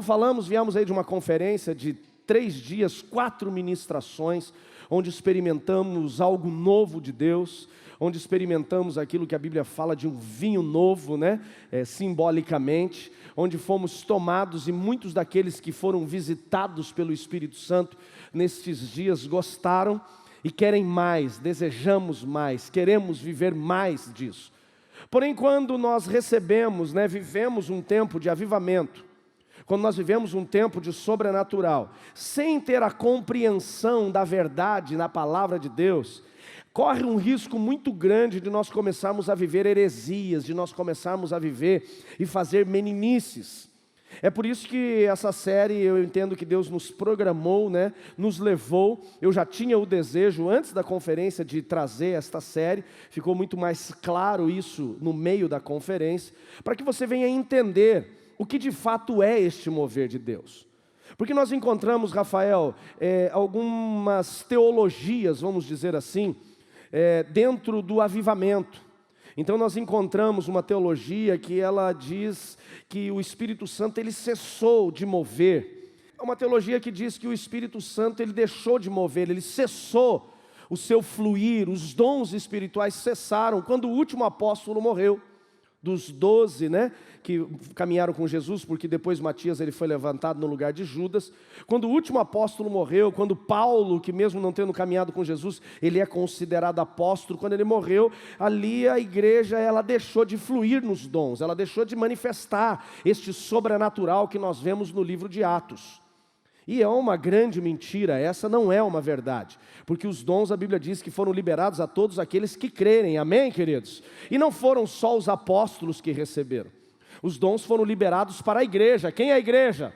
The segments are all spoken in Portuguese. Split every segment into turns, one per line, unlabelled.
como falamos, viemos aí de uma conferência de 3 dias, 4 ministrações, onde experimentamos algo novo de Deus, onde experimentamos aquilo que a Bíblia fala de um vinho novo, né? Simbolicamente, onde fomos tomados e muitos daqueles que foram visitados pelo Espírito Santo nestes dias gostaram e querem mais, desejamos mais, queremos viver mais disso. Porém, quando nós recebemos, vivemos um tempo de avivamento, quando nós vivemos um tempo de sobrenatural, sem ter a compreensão da verdade na palavra de Deus, corre um risco muito grande de nós começarmos a viver heresias, de nós começarmos a viver e fazer meninices. É por isso que essa série, eu entendo que Deus nos programou, nos levou. Eu já tinha o desejo, antes da conferência, de trazer esta série. Ficou muito mais claro isso no meio da conferência, para que você venha entender o que de fato é este mover de Deus. Porque nós encontramos, Rafael, algumas teologias, vamos dizer assim, dentro do avivamento. Então nós encontramos uma teologia que ela diz que o Espírito Santo ele cessou de mover. É uma teologia que diz que o Espírito Santo ele deixou de mover, ele cessou o seu fluir, os dons espirituais cessaram quando o último apóstolo morreu. Dos 12, que caminharam com Jesus, porque depois Matias ele foi levantado no lugar de Judas. Quando o último apóstolo morreu, quando Paulo, que mesmo não tendo caminhado com Jesus, ele é considerado apóstolo, quando ele morreu, ali a igreja ela deixou de fluir nos dons, ela deixou de manifestar este sobrenatural que nós vemos no livro de Atos. E é uma grande mentira, essa não é uma verdade, porque os dons a Bíblia diz que foram liberados a todos aqueles que crerem, amém, queridos? E não foram só os apóstolos que receberam, os dons foram liberados para a igreja. Quem é a igreja?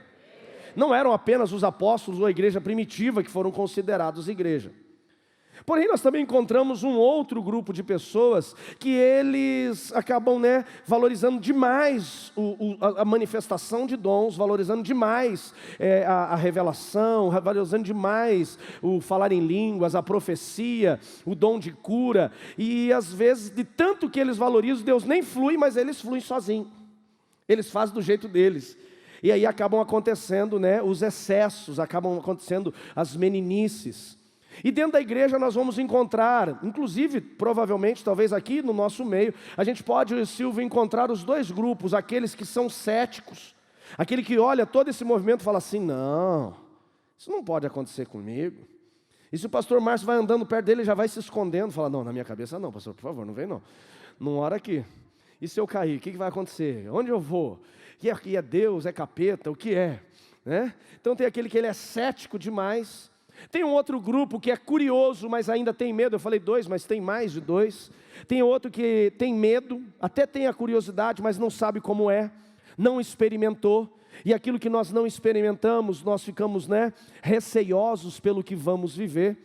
Não eram apenas os apóstolos ou a igreja primitiva que foram considerados igreja. Porém, nós também encontramos um outro grupo de pessoas que eles acabam valorizando demais a manifestação de dons, valorizando demais a revelação, valorizando demais o falar em línguas, a profecia, o dom de cura. E às vezes, de tanto que eles valorizam, Deus nem flui, mas eles fluem sozinhos. Eles fazem do jeito deles. E aí acabam acontecendo os excessos, acabam acontecendo as meninices. E dentro da igreja nós vamos encontrar, inclusive, provavelmente, talvez aqui no nosso meio, a gente pode, Silvio, encontrar os dois grupos, aqueles que são céticos, aquele que olha todo esse movimento e fala assim, não, isso não pode acontecer comigo. E se o pastor Márcio vai andando perto dele, já vai se escondendo, fala, não, na minha cabeça não, pastor, por favor, não vem não, não ora aqui. E se eu cair, o que vai acontecer? Onde eu vou? E é Deus, é capeta, o que é? Então tem aquele que ele é cético demais. Tem um outro grupo que é curioso, mas ainda tem medo. Eu falei 2, mas tem mais de 2. Tem outro que tem medo, até tem a curiosidade, mas não sabe como é, não experimentou. E aquilo que nós não experimentamos, nós ficamos receiosos pelo que vamos viver.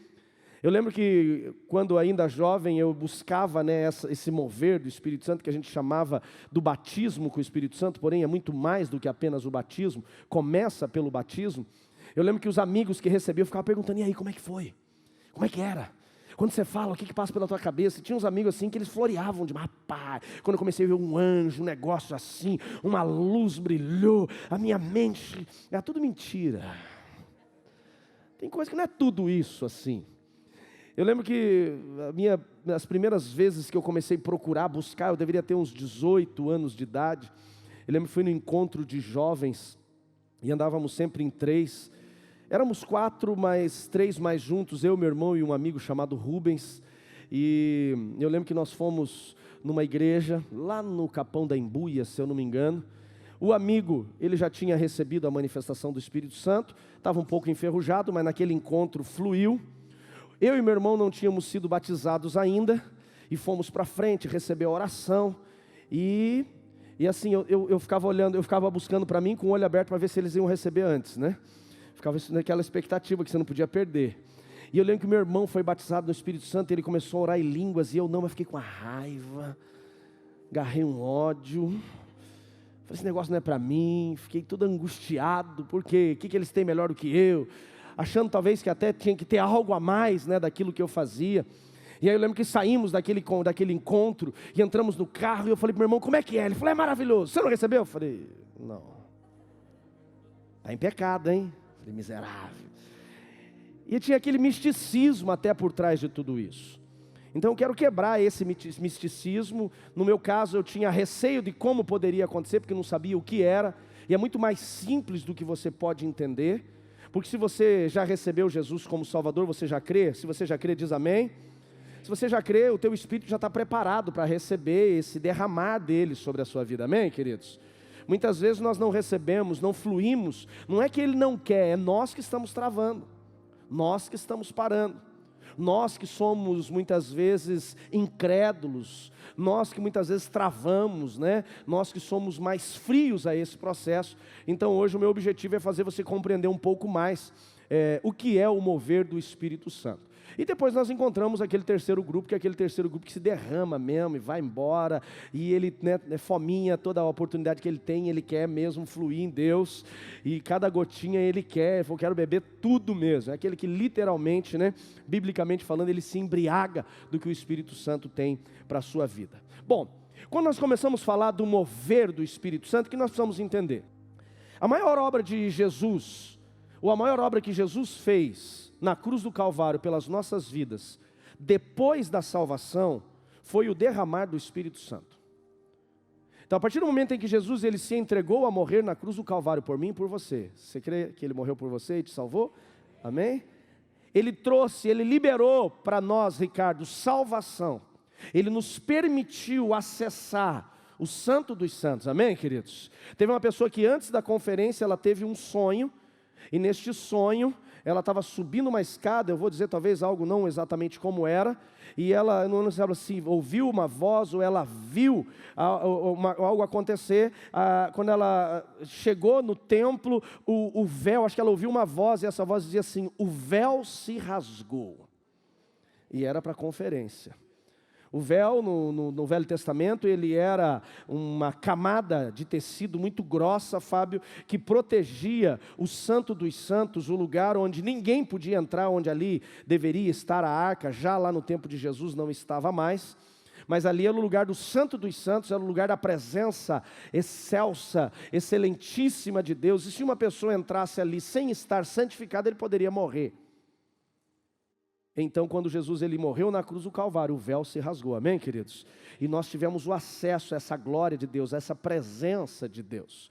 Eu lembro que quando ainda jovem eu buscava esse mover do Espírito Santo, que a gente chamava do batismo com o Espírito Santo, porém é muito mais do que apenas o batismo, começa pelo batismo. Eu lembro que os amigos que recebiam ficavam perguntando, e aí, como é que foi? Como é que era? Quando você fala, o que passa pela tua cabeça? E tinha uns amigos assim que eles floreavam demais. Rapaz, quando eu comecei a ver um anjo, um negócio assim, uma luz brilhou, a minha mente, era tudo mentira. Tem coisa que não é tudo isso assim. Eu lembro que as primeiras vezes que eu comecei a procurar, buscar, eu deveria ter uns 18 anos de idade. Eu lembro que fui no encontro de jovens, e andávamos sempre em 3, éramos 4, mas 3 mais juntos, eu, meu irmão e um amigo chamado Rubens. E eu lembro que nós fomos numa igreja, lá no Capão da Embuia, se eu não me engano. O amigo, ele já tinha recebido a manifestação do Espírito Santo, estava um pouco enferrujado, mas naquele encontro fluiu. Eu e meu irmão não tínhamos sido batizados ainda, e fomos para frente receber a oração, e assim, eu ficava olhando, eu ficava buscando para mim com o olho aberto para ver se eles iam receber antes, Ficava naquela expectativa que você não podia perder. E eu lembro que meu irmão foi batizado no Espírito Santo, e ele começou a orar em línguas, e eu não, mas fiquei com a raiva, agarrei um ódio, falei, esse negócio não é para mim, fiquei todo angustiado, porque o que eles têm melhor do que eu? Achando talvez que até tinha que ter algo a mais daquilo que eu fazia. E aí eu lembro que saímos daquele encontro e entramos no carro, e eu falei para meu irmão, como é que é? Ele falou, é maravilhoso. Você não recebeu? Eu falei, não. Está em pecado, hein? Falei, miserável. E tinha aquele misticismo até por trás de tudo isso. Então eu quero quebrar esse misticismo. No meu caso eu tinha receio de como poderia acontecer, porque não sabia o que era. E é muito mais simples do que você pode entender. Porque se você já recebeu Jesus como Salvador, você já crê? Se você já crê, diz amém. Se você já crê, o teu espírito já está preparado para receber esse derramar dele sobre a sua vida, amém, queridos? Muitas vezes nós não recebemos, não fluímos, não é que ele não quer, é nós que estamos travando, nós que estamos parando, nós que somos muitas vezes incrédulos, nós que muitas vezes travamos, né? Nós que somos mais frios a esse processo. Então hoje o meu objetivo é fazer você compreender um pouco mais o que é o mover do Espírito Santo. E depois nós encontramos aquele terceiro grupo, que é aquele terceiro grupo que se derrama mesmo e vai embora, e ele, né, fominha toda a oportunidade que ele tem, ele quer mesmo fluir em Deus, e cada gotinha ele quer, eu quero beber tudo mesmo, é aquele que literalmente, né, biblicamente falando, ele se embriaga do que o Espírito Santo tem para a sua vida. Bom, quando nós começamos a falar do mover do Espírito Santo, o que nós precisamos entender? A maior obra de Jesus, ou a maior obra que Jesus fez na cruz do Calvário pelas nossas vidas, depois da salvação, foi o derramar do Espírito Santo. Então a partir do momento em que Jesus ele se entregou a morrer na cruz do Calvário por mim e por você, você crê que ele morreu por você e te salvou? Amém? Ele trouxe, ele liberou para nós, Ricardo, salvação. Ele nos permitiu acessar o Santo dos Santos, amém, queridos? Teve uma pessoa que antes da conferência, ela teve um sonho, e neste sonho, ela estava subindo uma escada, eu vou dizer talvez algo não exatamente como era, e ela, não sei se ouviu uma voz, ou ela viu algo acontecer, quando ela chegou no templo, o véu, acho que ela ouviu uma voz, e essa voz dizia assim, o véu se rasgou, e era para a conferência. O véu no Velho Testamento, ele era uma camada de tecido muito grossa, Fábio, que protegia o Santo dos Santos, o lugar onde ninguém podia entrar, onde ali deveria estar a arca, já lá no tempo de Jesus não estava mais, mas ali era o lugar do Santo dos Santos, era o lugar da presença excelsa, excelentíssima de Deus, e se uma pessoa entrasse ali sem estar santificada, ele poderia morrer. Então, quando Jesus ele morreu na cruz do Calvário, o véu se rasgou, amém, queridos? E nós tivemos o acesso a essa glória de Deus, a essa presença de Deus.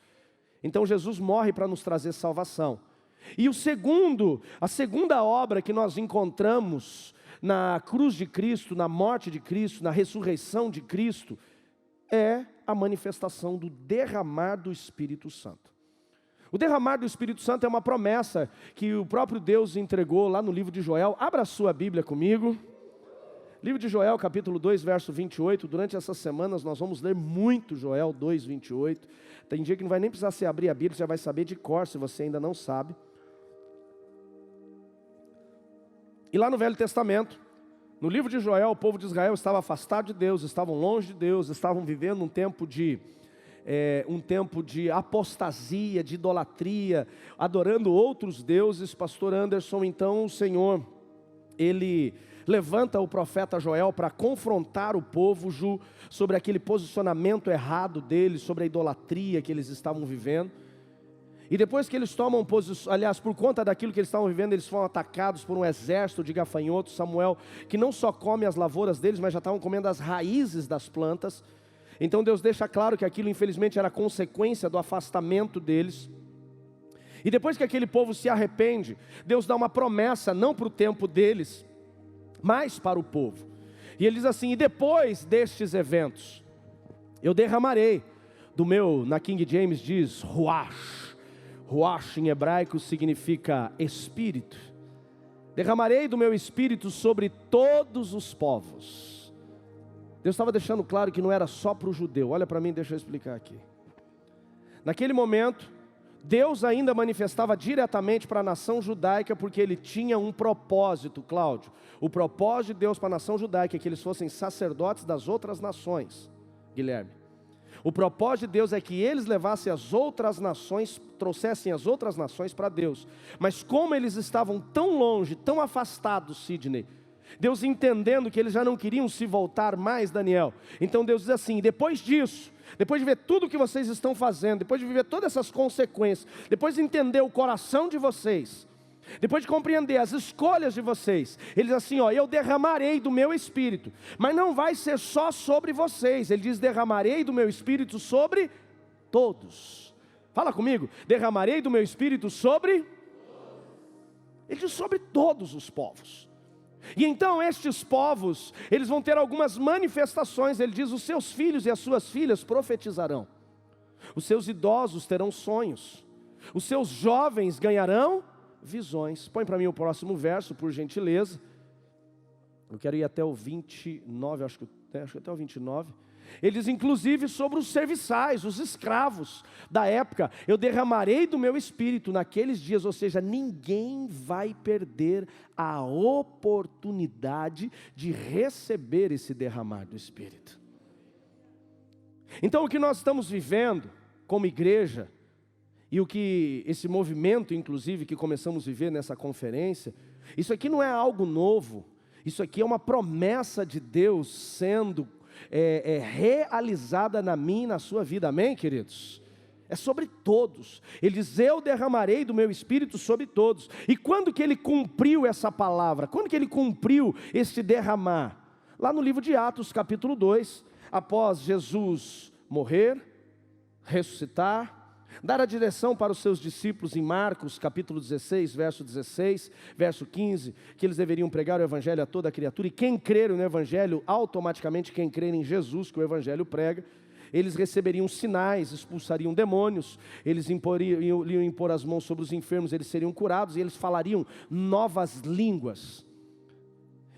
Então, Jesus morre para nos trazer salvação. E a segunda obra que nós encontramos na cruz de Cristo, na morte de Cristo, na ressurreição de Cristo, é a manifestação do derramar do Espírito Santo. O derramar do Espírito Santo é uma promessa que o próprio Deus entregou lá no livro de Joel. Abra a sua Bíblia comigo. Livro de Joel, capítulo 2, verso 28. Durante essas semanas nós vamos ler muito Joel 2, 28. Tem dia que não vai nem precisar se abrir a Bíblia, você já vai saber de cor se você ainda não sabe. E lá no Velho Testamento, no livro de Joel, o povo de Israel estava afastado de Deus, estavam longe de Deus, estavam vivendo um tempo de apostasia, de idolatria, adorando outros deuses. Pastor Anderson, então o Senhor, ele levanta o profeta Joel para confrontar o povo sobre aquele posicionamento errado deles, sobre a idolatria que eles estavam vivendo. E depois que eles tomam posição, aliás, por conta daquilo que eles estavam vivendo, eles foram atacados por um exército de gafanhotos. Samuel, que não só come as lavouras deles, mas já estavam comendo as raízes das plantas. Então Deus deixa claro que aquilo infelizmente era consequência do afastamento deles. E depois que aquele povo se arrepende, Deus dá uma promessa, não para o tempo deles, mas para o povo. E ele diz assim, e depois destes eventos, eu derramarei do meu, na King James diz, ruach. Ruach em hebraico significa espírito. Derramarei do meu espírito sobre todos os povos. Deus estava deixando claro que não era só para o judeu. Olha para mim, deixa eu explicar aqui. Naquele momento, Deus ainda manifestava diretamente para a nação judaica, porque Ele tinha um propósito, Cláudio. O propósito de Deus para a nação judaica é que eles fossem sacerdotes das outras nações, Guilherme. O propósito de Deus é que eles levassem as outras nações, trouxessem as outras nações para Deus. Mas como eles estavam tão longe, tão afastados, Sidney, Deus entendendo que eles já não queriam se voltar mais, Daniel. Então Deus diz assim: depois disso, depois de ver tudo o que vocês estão fazendo, depois de viver todas essas consequências, depois de entender o coração de vocês, depois de compreender as escolhas de vocês, ele diz assim, ó: eu derramarei do meu espírito, mas não vai ser só sobre vocês. Ele diz: derramarei do meu espírito sobre todos. Fala comigo: derramarei do meu espírito sobre... Ele diz: sobre todos os povos. E então estes povos, eles vão ter algumas manifestações. Ele diz: os seus filhos e as suas filhas profetizarão, os seus idosos terão sonhos, os seus jovens ganharão visões. Põe para mim o próximo verso, por gentileza. Eu quero ir até o 29, acho que até o 29. Ele diz inclusive sobre os serviçais, os escravos da época: eu derramarei do meu espírito naqueles dias. Ou seja, ninguém vai perder a oportunidade de receber esse derramar do espírito. Então o que nós estamos vivendo como igreja, e o que esse movimento inclusive que começamos a viver nessa conferência, isso aqui não é algo novo, isso aqui é uma promessa de Deus sendo realizada na minha e na sua vida, amém, queridos? É sobre todos. Ele diz: eu derramarei do meu espírito sobre todos. E quando que ele cumpriu essa palavra? Quando que ele cumpriu este derramar? Lá no livro de Atos, capítulo 2, após Jesus morrer, ressuscitar, dar a direção para os seus discípulos em Marcos, capítulo 16, verso 16, verso 15, que eles deveriam pregar o evangelho a toda a criatura, e quem crer no evangelho, automaticamente quem crer em Jesus, que o evangelho prega, eles receberiam sinais, expulsariam demônios, eles iriam impor as mãos sobre os enfermos, eles seriam curados, e eles falariam novas línguas.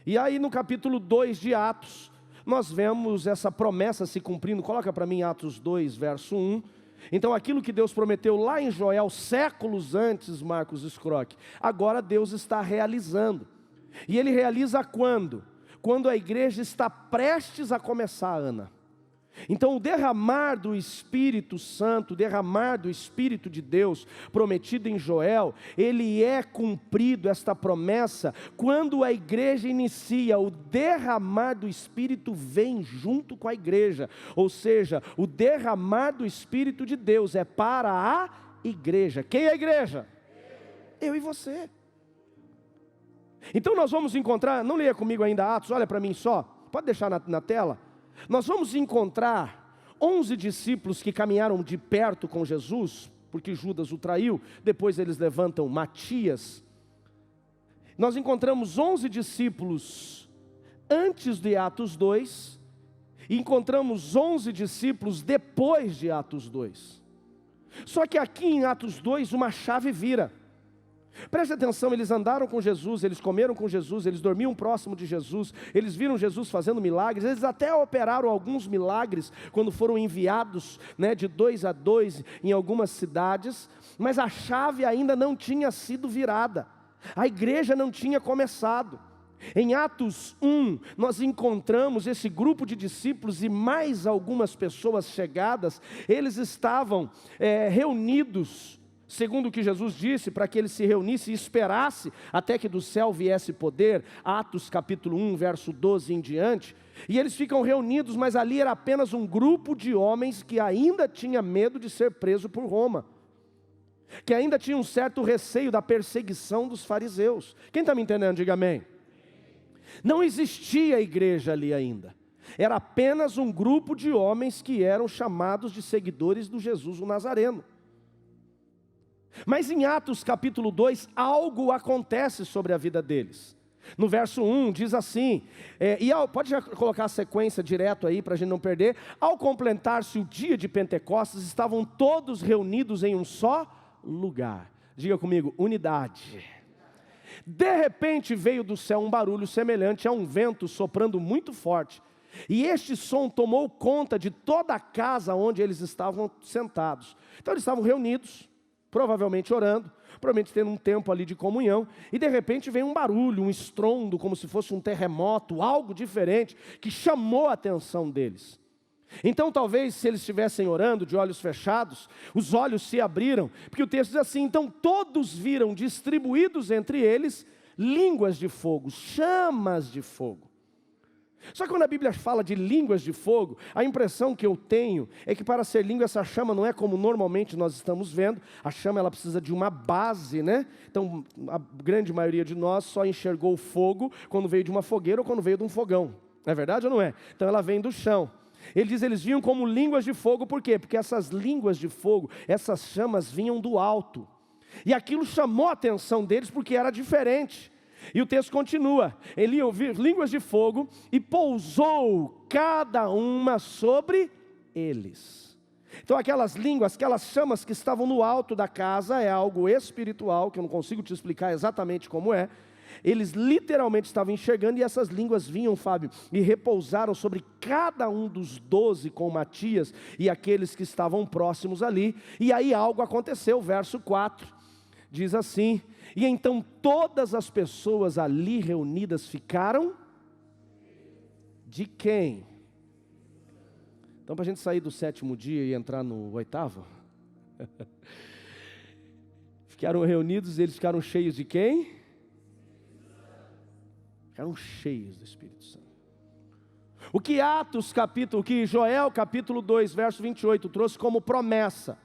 E aí no capítulo 2 de Atos, nós vemos essa promessa se cumprindo. Coloca para mim Atos 2, verso 1. Então aquilo que Deus prometeu lá em Joel, séculos antes, Marcos Scrock, agora Deus está realizando. E Ele realiza quando? Quando a igreja está prestes a começar, Ana. Então o derramar do Espírito Santo, o derramar do Espírito de Deus, prometido em Joel, ele é cumprido, esta promessa, quando a igreja inicia. O derramar do Espírito vem junto com a igreja, ou seja, o derramar do Espírito de Deus é para a igreja. Quem é a igreja? Eu e você. Então nós vamos encontrar, não leia comigo ainda Atos, olha para mim só, pode deixar na tela. Nós vamos encontrar 11 discípulos que caminharam de perto com Jesus, porque Judas o traiu. Depois eles levantam Matias. Nós encontramos 11 discípulos antes de Atos 2, e encontramos 11 discípulos depois de Atos 2. Só que aqui em Atos 2 uma chave vira. Preste atenção, eles andaram com Jesus, eles comeram com Jesus, eles dormiam próximo de Jesus, eles viram Jesus fazendo milagres, eles até operaram alguns milagres quando foram enviados, de 2 a 2 em algumas cidades, mas a chave ainda não tinha sido virada, a igreja não tinha começado. Em Atos 1, nós encontramos esse grupo de discípulos e mais algumas pessoas chegadas. Eles estavam reunidos, segundo o que Jesus disse, para que eles se reunissem e esperassem até que do céu viesse poder. Atos capítulo 1, verso 12 em diante. E eles ficam reunidos, mas ali era apenas um grupo de homens que ainda tinha medo de ser preso por Roma, que ainda tinha um certo receio da perseguição dos fariseus. Quem está me entendendo? Diga amém. Não existia igreja ali ainda. Era apenas um grupo de homens que eram chamados de seguidores do Jesus o Nazareno. Mas em Atos capítulo 2, algo acontece sobre a vida deles. No verso 1 diz assim, pode já colocar a sequência direto aí para a gente não perder. Ao completar-se o dia de Pentecostes, estavam todos reunidos em um só lugar. Diga comigo, unidade. De repente veio do céu um barulho semelhante a um vento soprando muito forte. E este som tomou conta de toda a casa onde eles estavam sentados. Então eles estavam reunidos, provavelmente orando, provavelmente tendo um tempo ali de comunhão, e de repente vem um barulho, um estrondo, como se fosse um terremoto, algo diferente, que chamou a atenção deles. Então talvez se eles estivessem orando de olhos fechados, os olhos se abriram, porque o texto diz assim, então todos viram distribuídos entre eles, línguas de fogo, chamas de fogo. Só que quando a Bíblia fala de línguas de fogo, a impressão que eu tenho é que para ser língua, essa chama não é como normalmente nós estamos vendo. A chama ela precisa de uma base, né? Então a grande maioria de nós só enxergou o fogo quando veio de uma fogueira ou quando veio de um fogão. Não é verdade ou não é? Então ela vem do chão. Ele diz, eles vinham como línguas de fogo, por quê? Porque essas línguas de fogo, essas chamas vinham do alto. E aquilo chamou a atenção deles porque era diferente. E o texto continua, ele ouviu línguas de fogo e pousou cada uma sobre eles. Então aquelas línguas, aquelas chamas que estavam no alto da casa, é algo espiritual, que eu não consigo te explicar exatamente como é. Eles literalmente estavam enxergando e essas línguas vinham, Fábio, e repousaram sobre cada um dos 12 com Matias e aqueles que estavam próximos ali. E aí algo aconteceu, verso 4, diz assim, e então todas as pessoas ali reunidas ficaram de quem? Então para a gente sair do 7º dia e entrar no 8º, ficaram reunidos, eles ficaram cheios de quem? Ficaram cheios do Espírito Santo. O que Joel capítulo 2, verso 28 trouxe como promessa,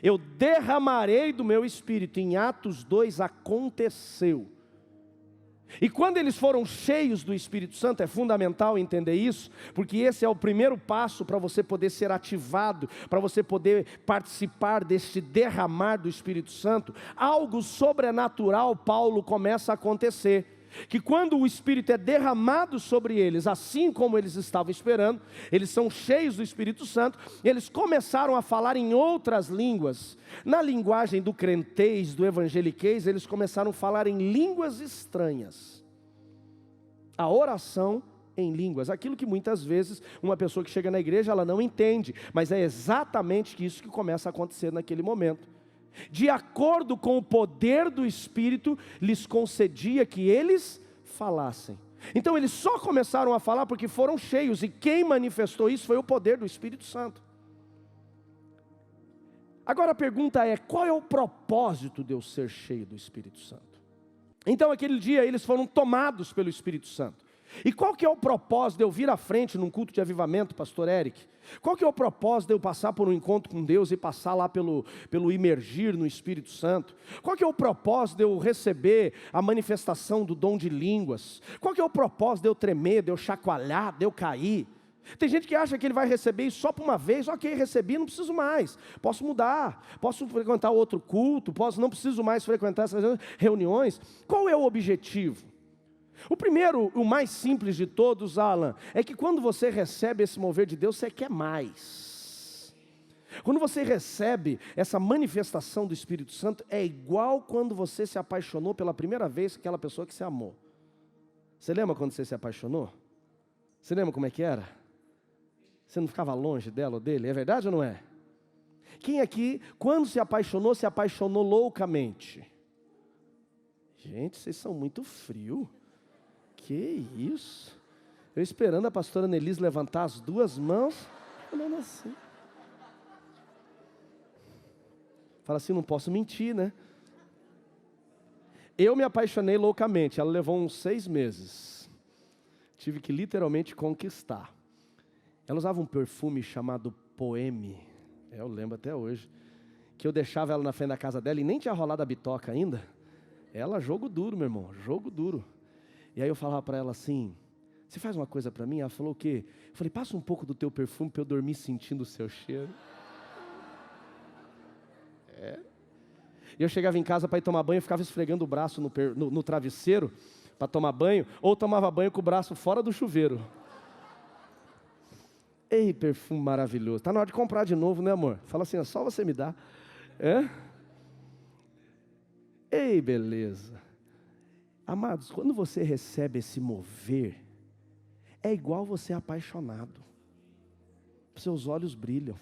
eu derramarei do meu Espírito, em Atos 2 aconteceu. E quando eles foram cheios do Espírito Santo, é fundamental entender isso, porque esse é o primeiro passo para você poder ser ativado, para você poder participar deste derramar do Espírito Santo. Algo sobrenatural, Paulo, começa a acontecer. Que quando o Espírito é derramado sobre eles, assim como eles estavam esperando, eles são cheios do Espírito Santo, eles começaram a falar em outras línguas. Na linguagem do crentez, do evangeliquez, eles começaram a falar em línguas estranhas. A oração em línguas, aquilo que muitas vezes uma pessoa que chega na igreja, ela não entende, mas é exatamente isso que começa a acontecer naquele momento. De acordo com o poder do Espírito, lhes concedia que eles falassem. Então eles só começaram a falar porque foram cheios, e quem manifestou isso foi o poder do Espírito Santo. Agora a pergunta é, qual é o propósito de eu ser cheio do Espírito Santo? Então aquele dia eles foram tomados pelo Espírito Santo. E qual que é o propósito de eu vir à frente num culto de avivamento, pastor Eric? Qual que é o propósito de eu passar por um encontro com Deus e passar lá pelo imergir no Espírito Santo? Qual que é o propósito de eu receber a manifestação do dom de línguas? Qual que é o propósito de eu tremer, de eu chacoalhar, de eu cair? Tem gente que acha que ele vai receber isso só por uma vez. Ok, recebi, não preciso mais, posso mudar, posso frequentar outro culto, não preciso mais frequentar essas reuniões. Qual é o objetivo? O primeiro, o mais simples de todos, Alan, é que quando você recebe esse mover de Deus, você quer mais. Quando você recebe essa manifestação do Espírito Santo, é igual quando você se apaixonou pela primeira vez com aquela pessoa que você amou. Você lembra quando você se apaixonou? Você lembra como é que era? Você não ficava longe dela ou dele? É verdade ou não é? Quem aqui, quando se apaixonou loucamente? Gente, vocês são muito frios. Que isso? Eu esperando a pastora Nelise levantar as duas mãos, falando assim. Fala assim, não posso mentir, né? Eu me apaixonei loucamente, ela levou uns 6 meses. Tive que literalmente conquistar. Ela usava um perfume chamado Poeme, eu lembro até hoje, que eu deixava ela na frente da casa dela e nem tinha rolado a bitoca ainda. Ela, jogo duro, meu irmão, jogo duro. E aí eu falava para ela assim, você faz uma coisa para mim? Ela falou o quê? Eu falei, passa um pouco do teu perfume para eu dormir sentindo o seu cheiro. E eu chegava em casa para ir tomar banho, eu ficava esfregando o braço no travesseiro para tomar banho, ou tomava banho com o braço fora do chuveiro. Ei, perfume maravilhoso. Está na hora de comprar de novo, né, amor? Fala assim, só você me dá. Ei, beleza. Amados, quando você recebe esse mover, é igual você apaixonado. Seus olhos brilham.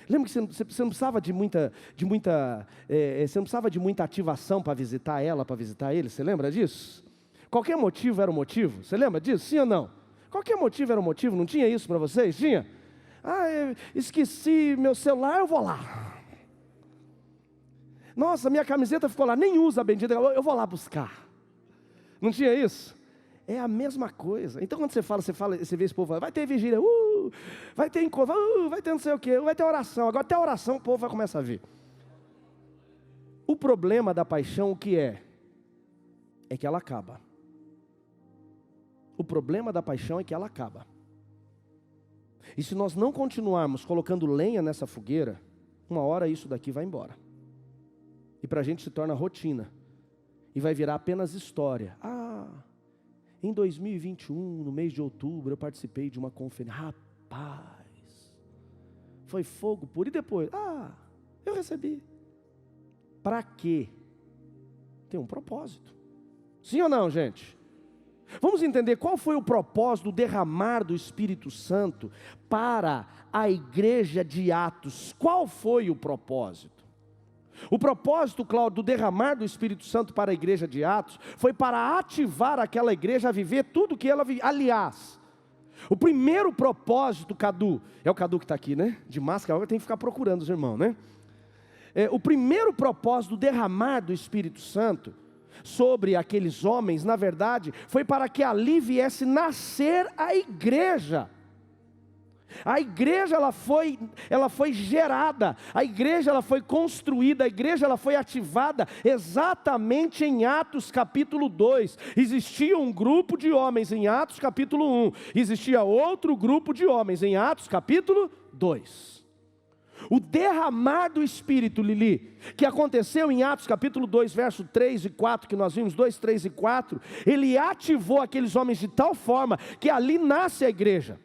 Lembra que você não precisava de muita você não precisava de muita ativação para visitar ela, para visitar ele? Você lembra disso? Qualquer motivo era o motivo? Você lembra disso? Sim ou não? Qualquer motivo era o motivo? Não tinha isso para vocês? Tinha? Eu esqueci meu celular, eu vou lá. Nossa, minha camiseta ficou lá, nem usa a bendita, eu vou lá buscar. Não tinha isso? É a mesma coisa. Então quando você vê esse povo, vai ter vigília, vai ter encontro, vai ter não sei o quê, vai ter oração. Agora até oração o povo vai começar a vir. O problema da paixão, o que é? É que ela acaba. O problema da paixão é que ela acaba. E se nós não continuarmos colocando lenha nessa fogueira, uma hora isso daqui vai embora. E para a gente se torna rotina. E vai virar apenas história. Em 2021, no mês de outubro, eu participei de uma conferência. Rapaz, foi fogo puro. E depois? Eu recebi. Para quê? Tem um propósito. Sim ou não, gente? Vamos entender qual foi o propósito do derramar do Espírito Santo para a igreja de Atos. Qual foi o propósito? O propósito, Cláudio, do derramar do Espírito Santo para a igreja de Atos foi para ativar aquela igreja a viver tudo que ela vivia. Aliás, o primeiro propósito, Cadu, é o Cadu que está aqui, né? De máscara, agora tem que ficar procurando os irmãos, né? O primeiro propósito do derramar do Espírito Santo sobre aqueles homens, na verdade, foi para que ali viesse nascer a igreja. A igreja ela foi gerada, a igreja ela foi construída, a igreja ela foi ativada exatamente em Atos capítulo 2. Existia um grupo de homens em Atos capítulo 1, existia outro grupo de homens em Atos capítulo 2. O derramar do Espírito, Lili, que aconteceu em Atos capítulo 2, verso 3 e 4, que nós vimos, 2, 3 e 4, ele ativou aqueles homens de tal forma que ali nasce a igreja.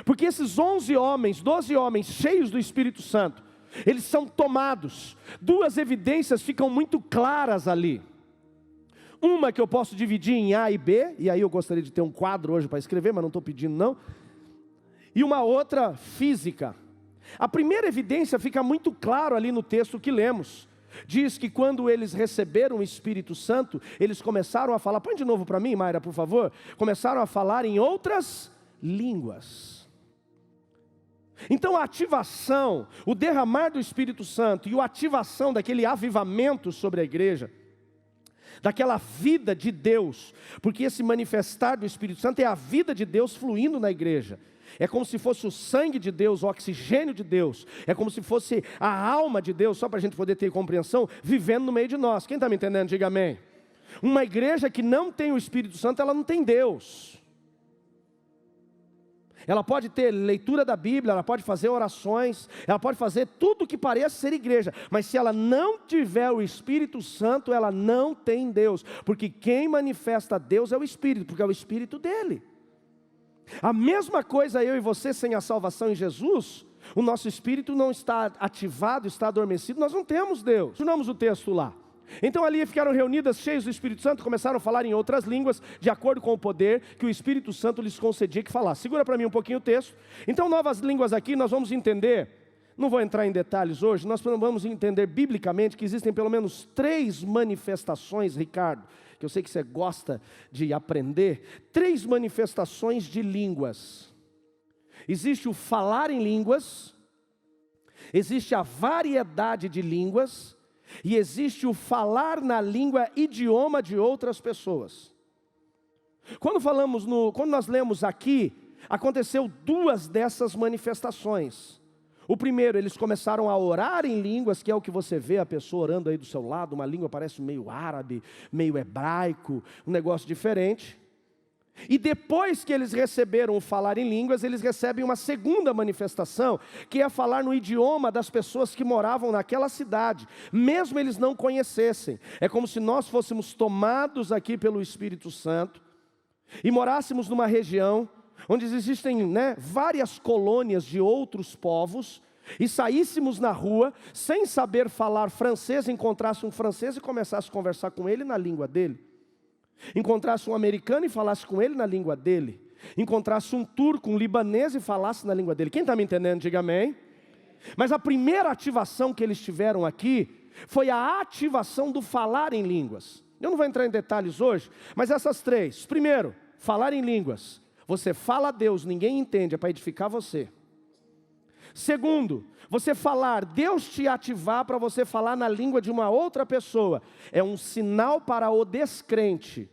Porque esses 12 homens cheios do Espírito Santo, eles são tomados. Duas evidências ficam muito claras ali. Uma que eu posso dividir em A e B, e aí eu gostaria de ter um quadro hoje para escrever, mas não estou pedindo não. E uma outra física. A primeira evidência fica muito claro ali no texto que lemos. Diz que quando eles receberam o Espírito Santo, eles começaram a falar, põe de novo para mim, Mayra, por favor. Começaram a falar em outras línguas. Então a ativação, o derramar do Espírito Santo e a ativação daquele avivamento sobre a igreja, daquela vida de Deus, porque esse manifestar do Espírito Santo é a vida de Deus fluindo na igreja. É como se fosse o sangue de Deus, o oxigênio de Deus. É como se fosse a alma de Deus, só para a gente poder ter compreensão, vivendo no meio de nós. Quem está me entendendo? Diga amém. Uma igreja que não tem o Espírito Santo, ela não tem Deus. Ela pode ter leitura da Bíblia, ela pode fazer orações, ela pode fazer tudo que pareça ser igreja, mas se ela não tiver o Espírito Santo, ela não tem Deus, porque quem manifesta Deus é o Espírito, porque é o Espírito dele. A mesma coisa eu e você sem a salvação em Jesus, o nosso Espírito não está ativado, está adormecido, nós não temos Deus. Continuamos o texto lá. Então ali ficaram reunidas, cheios do Espírito Santo, começaram a falar em outras línguas, de acordo com o poder que o Espírito Santo lhes concedia que falasse. Segura para mim um pouquinho o texto. Então novas línguas aqui, nós vamos entender, não vou entrar em detalhes hoje, nós vamos entender biblicamente que existem pelo menos 3 manifestações, Ricardo, que eu sei que você gosta de aprender, 3 manifestações de línguas. Existe o falar em línguas, existe a variedade de línguas, e existe o falar na língua, idioma de outras pessoas. Quando nós lemos aqui, aconteceu 2 dessas manifestações. O primeiro, eles começaram a orar em línguas, que é o que você vê a pessoa orando aí do seu lado, uma língua parece meio árabe, meio hebraico, um negócio diferente. E depois que eles receberam o falar em línguas, eles recebem uma segunda manifestação, que é falar no idioma das pessoas que moravam naquela cidade, mesmo eles não conhecessem. É como se nós fôssemos tomados aqui pelo Espírito Santo, e morássemos numa região, onde existem várias colônias de outros povos, e saíssemos na rua, sem saber falar francês, encontrasse um francês e começasse a conversar com ele na língua dele. Encontrasse um americano e falasse com ele na língua dele. Encontrasse um turco, um libanês e falasse na língua dele. Quem está me entendendo, diga amém. Mas a primeira ativação que eles tiveram aqui foi a ativação do falar em línguas. Eu não vou entrar em detalhes hoje, mas essas 3. Primeiro, falar em línguas. Você fala a Deus, ninguém entende, é para edificar você. Segundo, você falar, Deus te ativar para você falar na língua de uma outra pessoa, é um sinal para o descrente.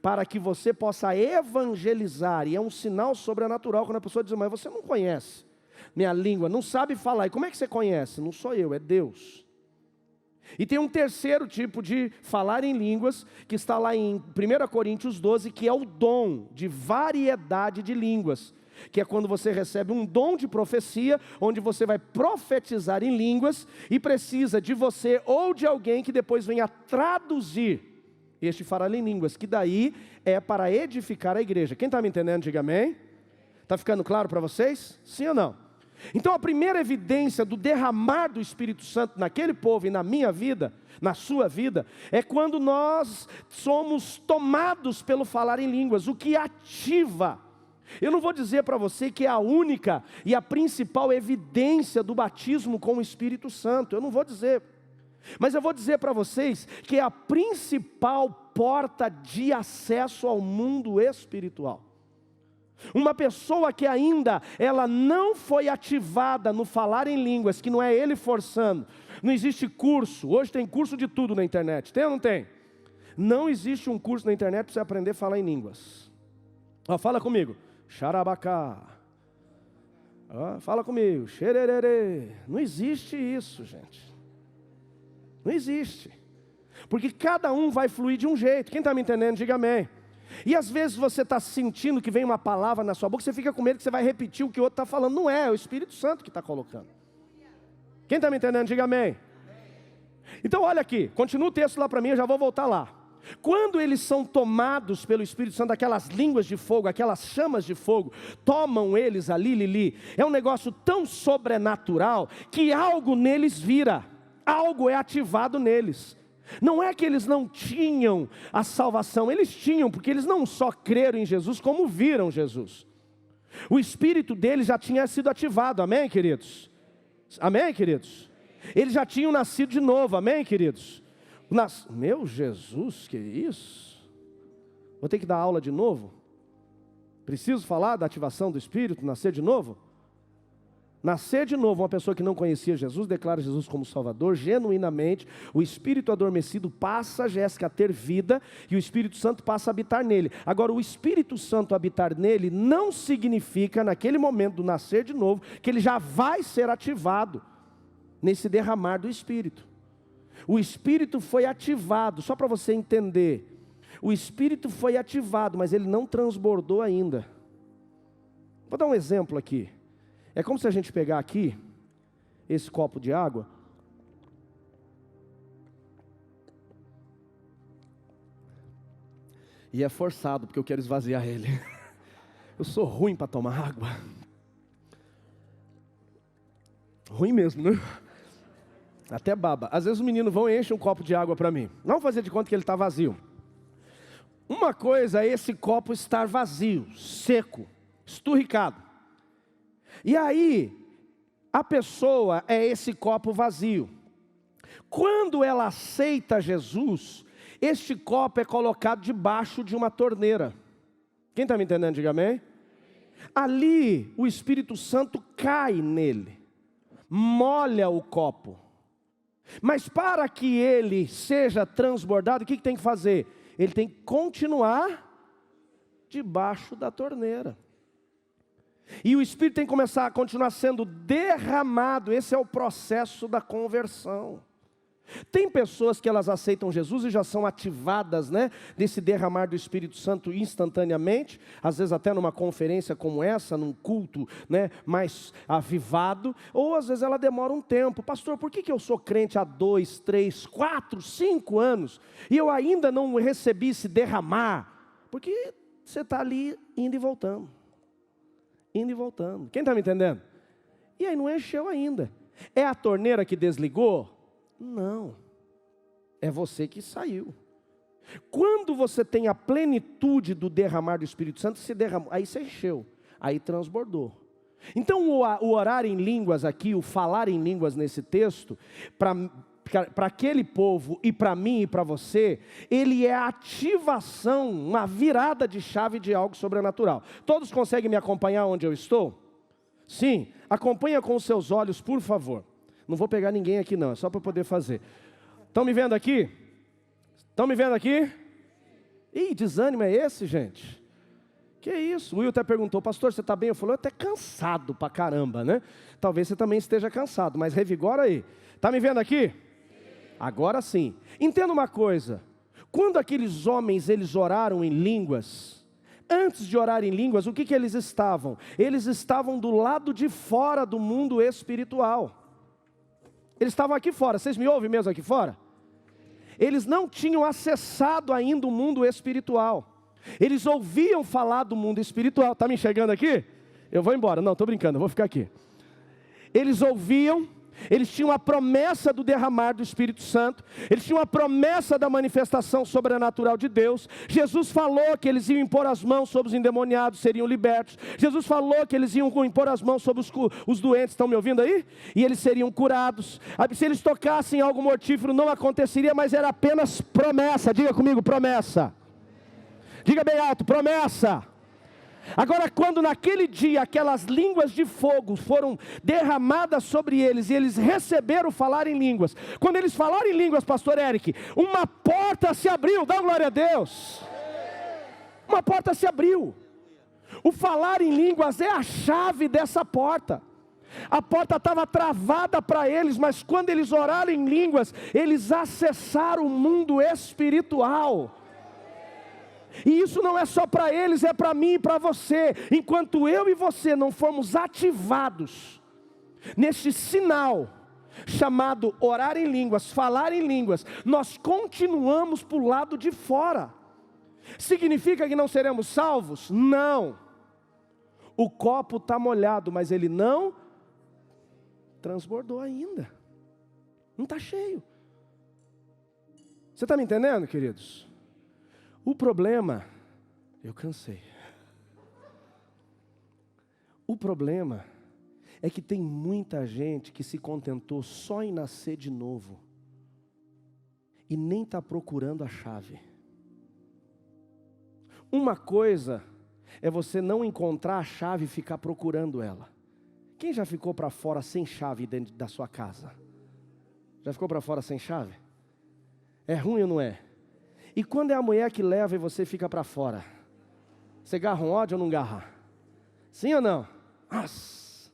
para que você possa evangelizar. E é um sinal sobrenatural quando a pessoa diz, mas você não conhece minha língua, não sabe falar. E como é que você conhece? Não sou eu, é Deus. E tem um terceiro tipo de falar em línguas, que está lá em 1 Coríntios 12, que é o dom de variedade de línguas. Que é quando você recebe um dom de profecia, onde você vai profetizar em línguas, e precisa de você ou de alguém que depois venha traduzir este falar em línguas, que daí é para edificar a igreja. Quem está me entendendo, diga amém. Está ficando claro para vocês? Sim ou não? Então a primeira evidência do derramar do Espírito Santo naquele povo e na minha vida, na sua vida, é quando nós somos tomados pelo falar em línguas, o que ativa. Eu não vou dizer para você que é a única e a principal evidência do batismo com o Espírito Santo, eu não vou dizer. Mas eu vou dizer para vocês que é a principal porta de acesso ao mundo espiritual. Uma pessoa que ainda ela não foi ativada no falar em línguas, que não é ele forçando, não existe curso, hoje tem curso de tudo na internet, tem ou não tem? Não existe um curso na internet para você aprender a falar em línguas. Fala comigo, xarabacá, fala comigo, xerererê. Não existe isso, gente, não existe, porque cada um vai fluir de um jeito. Quem está me entendendo, diga amém. E às vezes você está sentindo que vem uma palavra na sua boca, você fica com medo que você vai repetir o que o outro está falando. Não é o Espírito Santo que está colocando. Quem está me entendendo, diga amém. Então olha aqui, continua o texto lá para mim, eu já vou voltar lá. Quando eles são tomados pelo Espírito Santo, aquelas línguas de fogo, aquelas chamas de fogo, tomam eles ali, Lili, é um negócio tão sobrenatural, que algo neles vira, algo é ativado neles. Não é que eles não tinham a salvação, eles tinham, porque eles não só creram em Jesus, como viram Jesus. O espírito deles já tinha sido ativado, amém, queridos? Amém, queridos? Eles já tinham nascido de novo, amém, queridos? Meu Jesus, que isso? Vou ter que dar aula de novo? Preciso falar da ativação do espírito, nascer de novo? Nascer de novo, uma pessoa que não conhecia Jesus, declara Jesus como Salvador, genuinamente, o espírito adormecido passa, Jéssica, a ter vida, e o Espírito Santo passa a habitar nele. Agora, o Espírito Santo habitar nele não significa, naquele momento do nascer de novo, que ele já vai ser ativado nesse derramar do Espírito. O Espírito foi ativado, só para você entender, o Espírito foi ativado, mas ele não transbordou ainda. Vou dar um exemplo aqui. É como se a gente pegar aqui, esse copo de água, e é forçado, porque eu quero esvaziar ele. Eu sou ruim para tomar água. Ruim mesmo, né? Até baba. Às vezes os meninos vão e enchem um copo de água para mim. Não vou fazer de conta que ele está vazio. Uma coisa é esse copo estar vazio, seco, esturricado. E aí, a pessoa é esse copo vazio. Quando ela aceita Jesus, este copo é colocado debaixo de uma torneira. Quem está me entendendo, diga amém. Ali, o Espírito Santo cai nele, molha o copo. Mas para que ele seja transbordado, o que tem que fazer? Ele tem que continuar debaixo da torneira. E o Espírito tem que começar a continuar sendo derramado. Esse é o processo da conversão. Tem pessoas que elas aceitam Jesus e já são ativadas, né, desse derramar do Espírito Santo instantaneamente, às vezes até numa conferência como essa, num culto, né, mais avivado, ou às vezes ela demora um tempo. Pastor, por que eu sou crente há 2, 3, 4, 5 anos e eu ainda não recebi esse derramar? Porque você está ali indo e voltando. Indo e voltando. Quem está me entendendo? E aí não encheu ainda. É a torneira que desligou? Não. É você que saiu. Quando você tem a plenitude do derramar do Espírito Santo, se derramou, aí você encheu, aí transbordou. Então o orar em línguas aqui, o falar em línguas nesse texto, para aquele povo e para mim e para você, ele é a ativação, uma virada de chave de algo sobrenatural. Todos conseguem me acompanhar onde eu estou? Sim, acompanha com os seus olhos, por favor. Não vou pegar ninguém aqui não, é só para poder fazer. Estão me vendo aqui? Estão me vendo aqui? Ih, desânimo é esse, gente? Que isso? O Will até perguntou, pastor, você está bem? Eu falei, eu até cansado pra caramba, né? Talvez você também esteja cansado, mas revigora aí. Está me vendo aqui? Agora sim. Entenda uma coisa. Quando aqueles homens, eles oraram em línguas, antes de orar em línguas, o que eles estavam? Eles estavam do lado de fora do mundo espiritual. Eles estavam aqui fora, vocês me ouvem mesmo aqui fora? Eles não tinham acessado ainda o mundo espiritual. Eles ouviam falar do mundo espiritual. Está me enxergando aqui? Eu vou embora, não, estou brincando, eu vou ficar aqui. Eles ouviam, eles tinham a promessa do derramar do Espírito Santo, eles tinham a promessa da manifestação sobrenatural de Deus. Jesus falou que eles iam impor as mãos sobre os endemoniados, seriam libertos. Jesus falou que eles iam impor as mãos sobre os doentes, estão me ouvindo aí? E eles seriam curados. Se eles tocassem algo mortífero não aconteceria, mas era apenas promessa. Diga comigo, promessa. Diga bem alto, promessa. Agora, quando naquele dia aquelas línguas de fogo foram derramadas sobre eles e eles receberam falar em línguas, quando eles falaram em línguas, pastor Eric, uma porta se abriu, dá glória a Deus. Uma porta se abriu. O falar em línguas é a chave dessa porta. A porta estava travada para eles, mas quando eles oraram em línguas, eles acessaram o mundo espiritual. E isso não é só para eles, é para mim e para você. Enquanto eu e você não formos ativados neste sinal chamado orar em línguas, falar em línguas, nós continuamos para o lado de fora. Significa que não seremos salvos? Não. O copo está molhado, mas ele não transbordou ainda. Não está cheio. Você está me entendendo, queridos? O problema, eu cansei. O problema é que tem muita gente que se contentou só em nascer de novo e nem está procurando a chave. Uma coisa é você não encontrar a chave e ficar procurando ela. Quem já ficou para fora sem chave dentro da sua casa? Já ficou para fora sem chave? É ruim ou não é? E quando é a mulher que leva e você fica para fora? Você garra um ódio ou não garra? Sim ou não? Nossa.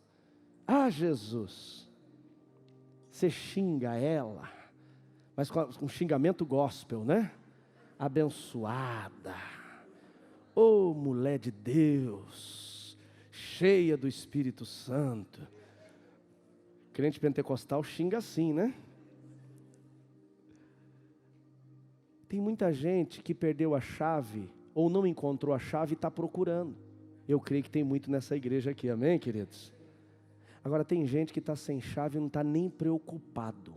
Ah, Jesus. Você xinga ela, mas com xingamento gospel, né? Abençoada. Oh, mulher de Deus, cheia do Espírito Santo. Crente pentecostal xinga assim, né? Tem muita gente que perdeu a chave, ou não encontrou a chave e está procurando. Eu creio que tem muito nessa igreja aqui, amém, queridos? Agora tem gente que está sem chave e não está nem preocupado.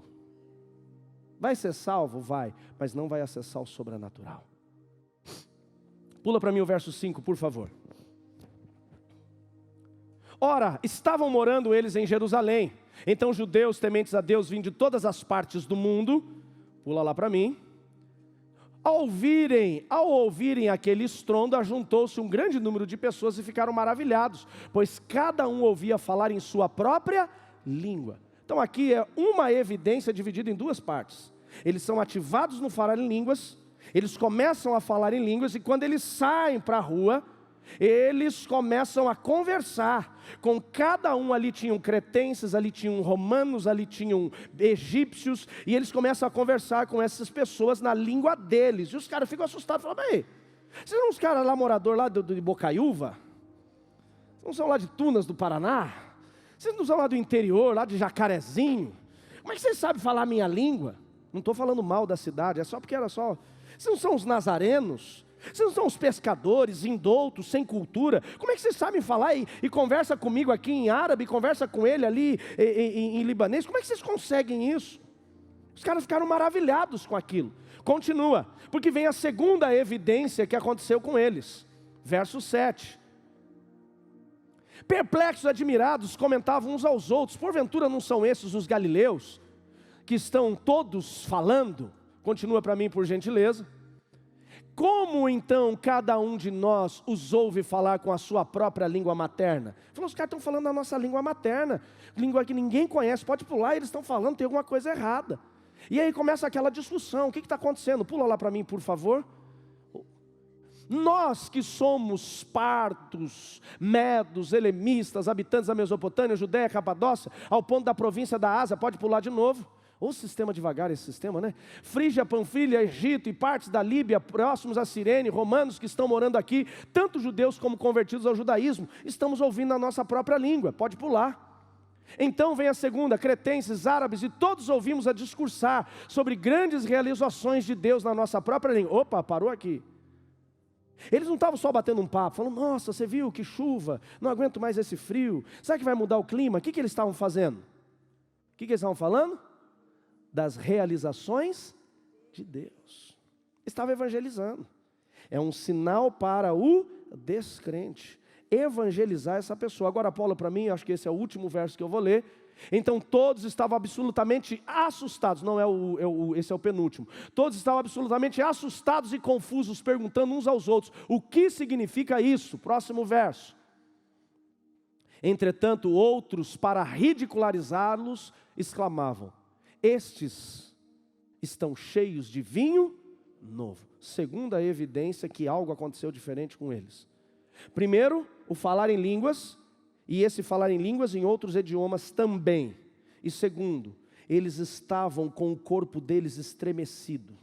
Vai ser salvo? Vai, mas não vai acessar o sobrenatural. Pula para mim o verso 5, por favor. Ora, estavam morando eles em Jerusalém. Então judeus tementes a Deus vinham de todas as partes do mundo. Pula lá para mim. Ao ouvirem aquele estrondo, ajuntou-se um grande número de pessoas e ficaram maravilhados, pois cada um ouvia falar em sua própria língua. Então aqui é uma evidência dividida em duas partes. Eles são ativados no falar em línguas, eles começam a falar em línguas, e quando eles saem para a rua, eles começam a conversar. Com cada um ali tinham cretenses, ali tinham romanos, ali tinham egípcios, e eles começam a conversar com essas pessoas na língua deles. E os caras ficam assustados, falam, ei, vocês não são os caras lá, morador lá de Bocaiúva? Vocês não são lá de Tunas do Paraná? Vocês não são lá do interior, lá de Jacarezinho? Como é que vocês sabem falar a minha língua? Não estou falando mal da cidade, é só porque era só... Vocês não são os nazarenos? Vocês não são os pescadores, indoutos, sem cultura? Como é que vocês sabem falar e conversa comigo aqui em árabe, conversa com ele ali em libanês? Como é que vocês conseguem isso? Os caras ficaram maravilhados com aquilo. Continua, porque vem a segunda evidência que aconteceu com eles. Verso 7. Perplexos, admirados, comentavam uns aos outros, porventura não são esses os galileus, que estão todos falando? Continua para mim, por gentileza. Como então cada um de nós os ouve falar com a sua própria língua materna? Falou, os caras estão falando a nossa língua materna, língua que ninguém conhece, pode pular, eles estão falando, tem alguma coisa errada. E aí começa aquela discussão, o que está acontecendo? Pula lá para mim, por favor. Nós que somos partos, medos, elemistas, habitantes da Mesopotâmia, Judéia, Capadócia, ao ponto da província da Ásia, pode pular de novo. Ou sistema devagar esse sistema, né? Frígia, Panfilha, Egito e partes da Líbia, próximos a Cirene, romanos que estão morando aqui, tanto judeus como convertidos ao judaísmo, estamos ouvindo a nossa própria língua, pode pular. Então vem a segunda, cretenses, árabes, e todos ouvimos a discursar sobre grandes realizações de Deus na nossa própria língua. Opa, parou aqui. Eles não estavam só batendo um papo, falando, nossa, você viu que chuva, não aguento mais esse frio, será que vai mudar o clima? O que eles estavam fazendo? O que eles estavam falando? Das realizações de Deus. Estava evangelizando. É um sinal para o descrente. Evangelizar essa pessoa. Agora, Paulo, para mim, acho que esse é o último verso que eu vou ler. Então todos estavam absolutamente assustados, esse é o penúltimo. Todos estavam absolutamente assustados e confusos, perguntando uns aos outros, o que significa isso? Próximo verso. Entretanto, outros, para ridicularizá-los, exclamavam, estes estão cheios de vinho novo. Segunda evidência que algo aconteceu diferente com eles. Primeiro, o falar em línguas, e esse falar em línguas em outros idiomas também. E segundo, eles estavam com o corpo deles estremecido.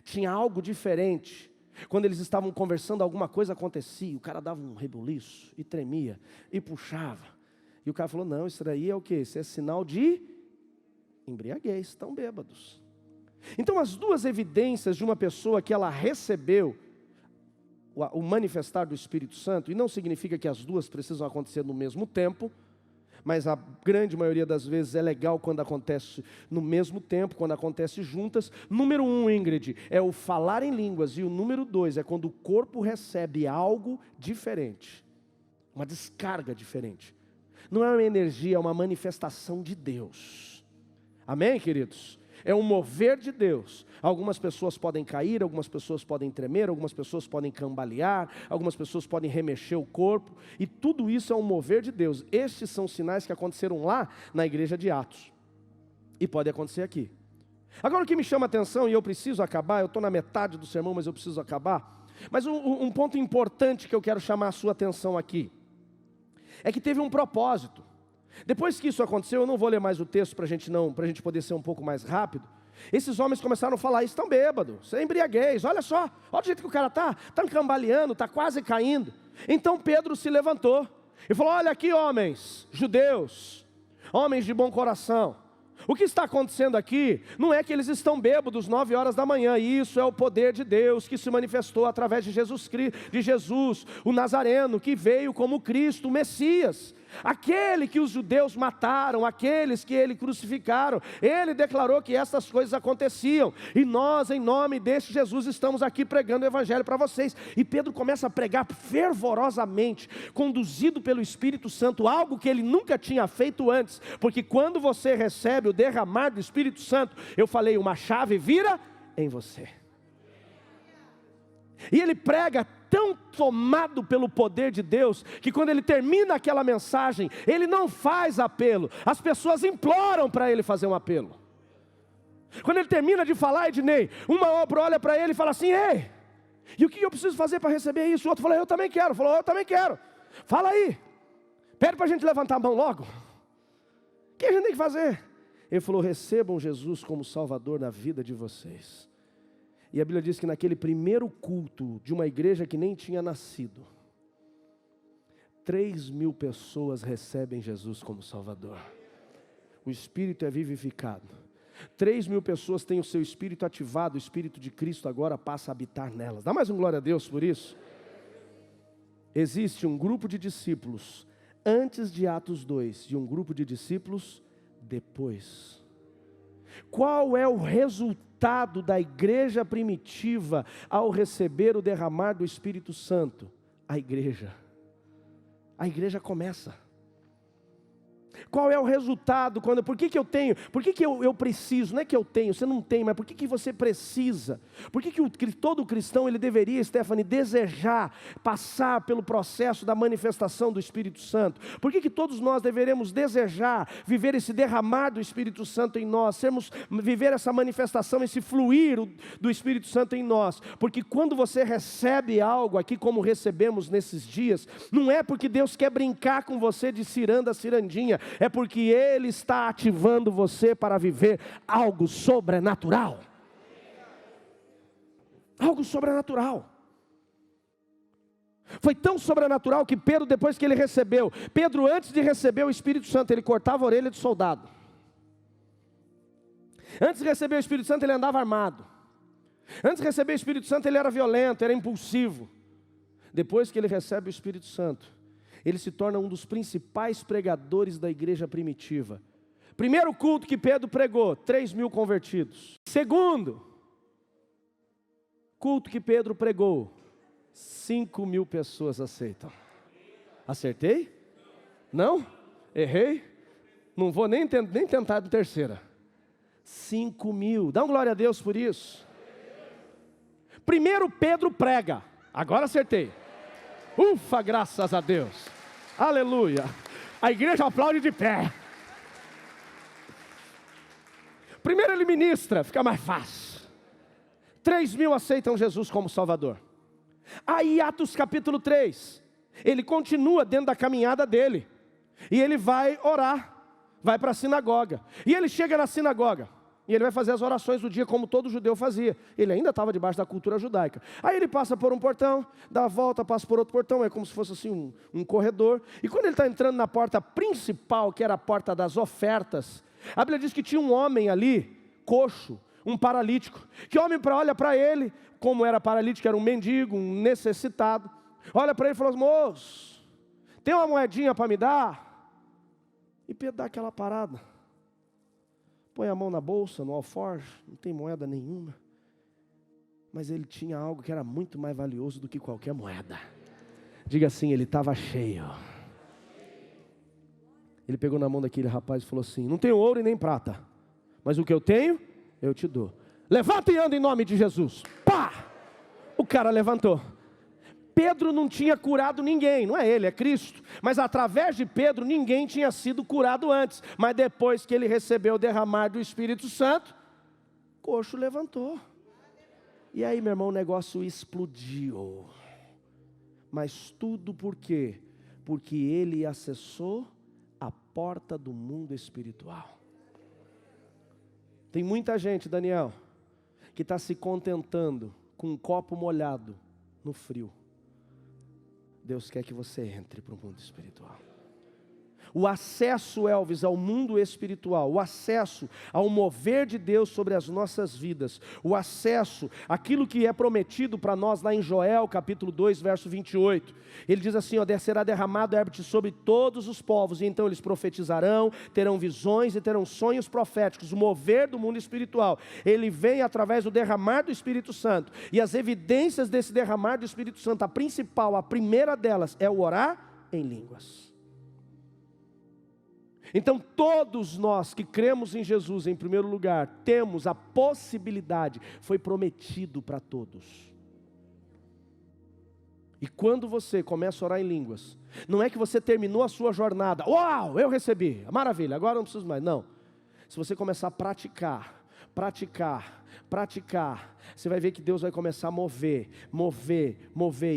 Tinha algo diferente. Quando eles estavam conversando, alguma coisa acontecia. O cara dava um rebuliço e tremia e puxava. E o cara falou, não, isso daí é o quê? Isso é sinal de embriaguez, estão bêbados. Então as duas evidências de uma pessoa que ela recebeu o manifestar do Espírito Santo, e não significa que as duas precisam acontecer no mesmo tempo, mas a grande maioria das vezes é legal quando acontece no mesmo tempo, quando acontece juntas. Número 1, Ingrid, é o falar em línguas, e o número 2 é quando o corpo recebe algo diferente, uma descarga diferente. Não é uma energia, é uma manifestação de Deus. Amém, queridos? É um mover de Deus. Algumas pessoas podem cair, algumas pessoas podem tremer, algumas pessoas podem cambalear, algumas pessoas podem remexer o corpo, e tudo isso é um mover de Deus. Estes são sinais que aconteceram lá na igreja de Atos, e pode acontecer aqui. Agora o que me chama a atenção, e eu preciso acabar, eu estou na metade do sermão, mas eu preciso acabar, mas um ponto importante que eu quero chamar a sua atenção aqui, é que teve um propósito. Depois que isso aconteceu, eu não vou ler mais o texto para a gente poder ser um pouco mais rápido. Esses homens começaram a falar, estão bêbados, isso é embriaguez, olha só, olha o jeito que o cara está cambaleando, está quase caindo. Então Pedro se levantou e falou, olha aqui homens, judeus, homens de bom coração, o que está acontecendo aqui não é que eles estão bêbados 9 horas da manhã, isso é o poder de Deus que se manifestou através de Jesus, o Nazareno, que veio como Cristo, o Messias. Aquele que os judeus mataram, aqueles que ele crucificaram, ele declarou que essas coisas aconteciam, e nós em nome deste Jesus estamos aqui pregando o evangelho para vocês. E Pedro começa a pregar fervorosamente, conduzido pelo Espírito Santo, algo que ele nunca tinha feito antes, porque quando você recebe o derramar do Espírito Santo, eu falei, uma chave vira em você. E ele prega tão tomado pelo poder de Deus, que quando ele termina aquela mensagem, ele não faz apelo, as pessoas imploram para ele fazer um apelo. Quando ele termina de falar, Ednei, uma obra olha para ele e fala assim, ei, e o que eu preciso fazer para receber isso? O outro falou, eu também quero. Falou, eu também quero. Fala aí, pede para a gente levantar a mão logo. O que a gente tem que fazer? Ele falou, recebam Jesus como Salvador na vida de vocês. E a Bíblia diz que naquele primeiro culto de uma igreja que nem tinha nascido, 3.000 pessoas recebem Jesus como Salvador. O Espírito é vivificado. 3.000 pessoas têm o seu Espírito ativado, o Espírito de Cristo agora passa a habitar nelas. Dá mais um glória a Deus por isso? Existe um grupo de discípulos antes de Atos 2 e um grupo de discípulos depois. Qual é o resultado da igreja primitiva ao receber o derramar do Espírito Santo? A igreja começa. Qual é o resultado? Por que eu tenho? Por que eu preciso? Não é que eu tenho, você não tem, mas por que você precisa? Por que todo cristão ele deveria, Stephanie, desejar passar pelo processo da manifestação do Espírito Santo? Por que todos nós deveremos desejar viver esse derramar do Espírito Santo em nós, viver essa manifestação, esse fluir do Espírito Santo em nós? Porque quando você recebe algo aqui como recebemos nesses dias, não é porque Deus quer brincar com você de ciranda, cirandinha, é porque Ele está ativando você para viver algo sobrenatural. Algo sobrenatural. Foi tão sobrenatural que Pedro, depois que ele recebeu, Pedro antes de receber o Espírito Santo, ele cortava a orelha de soldado. Antes de receber o Espírito Santo, ele andava armado. Antes de receber o Espírito Santo, ele era violento, era impulsivo. Depois que ele recebe o Espírito Santo, ele se torna um dos principais pregadores da igreja primitiva. Primeiro culto que Pedro pregou, 3.000 convertidos. Segundo culto que Pedro pregou, 5.000 pessoas aceitam. Acertei? Não? Errei? Não vou nem tentar de terceira. 5.000, dá uma glória a Deus por isso. Primeiro Pedro prega, agora acertei. Ufa, graças a Deus. Aleluia. A igreja aplaude de pé. Primeiro ele ministra, fica mais fácil. 3.000 aceitam Jesus como Salvador. Aí Atos capítulo 3, ele continua dentro da caminhada dele. E ele vai orar, vai para a sinagoga. E ele chega na sinagoga. E ele vai fazer as orações do dia como todo judeu fazia. Ele ainda estava debaixo da cultura judaica. Aí ele passa por um portão, dá a volta, passa por outro portão. É como se fosse assim um corredor. E quando ele está entrando na porta principal, que era a porta das ofertas, a Bíblia diz que tinha um homem ali, coxo, um paralítico. Que homem olha para ele, como era paralítico, era um mendigo, um necessitado. Olha para ele e fala assim: moço, tem uma moedinha para me dar? E Pedro dá aquela parada. Põe a mão na bolsa, no alforje, não tem moeda nenhuma. Mas ele tinha algo que era muito mais valioso do que qualquer moeda. Diga assim, ele estava cheio. Ele pegou na mão daquele rapaz e falou assim: não tenho ouro e nem prata, mas o que eu tenho, eu te dou. Levanta e anda em nome de Jesus. Pá! O cara levantou. Pedro não tinha curado ninguém, não é ele, é Cristo. Mas através de Pedro, ninguém tinha sido curado antes. Mas depois que ele recebeu o derramar do Espírito Santo, o coxo levantou. E aí, meu irmão, o negócio explodiu. Mas tudo por quê? Porque ele acessou a porta do mundo espiritual. Tem muita gente, Daniel, que está se contentando com um copo molhado no frio. Deus quer que você entre para o mundo espiritual. O acesso, Elvis, ao mundo espiritual, o acesso ao mover de Deus sobre as nossas vidas, o acesso àquilo que é prometido para nós lá em Joel, capítulo 2, verso 28. Ele diz assim, será derramado ébite sobre todos os povos, e então eles profetizarão, terão visões e terão sonhos proféticos. O mover do mundo espiritual, ele vem através do derramar do Espírito Santo, e as evidências desse derramar do Espírito Santo, a principal, a primeira delas, é o orar em línguas. Então todos nós que cremos em Jesus em primeiro lugar, temos a possibilidade, foi prometido para todos. E quando você começa a orar em línguas, não é que você terminou a sua jornada, uau, eu recebi, maravilha, agora não preciso mais, não. Se você começar a praticar, você vai ver que Deus vai começar a mover,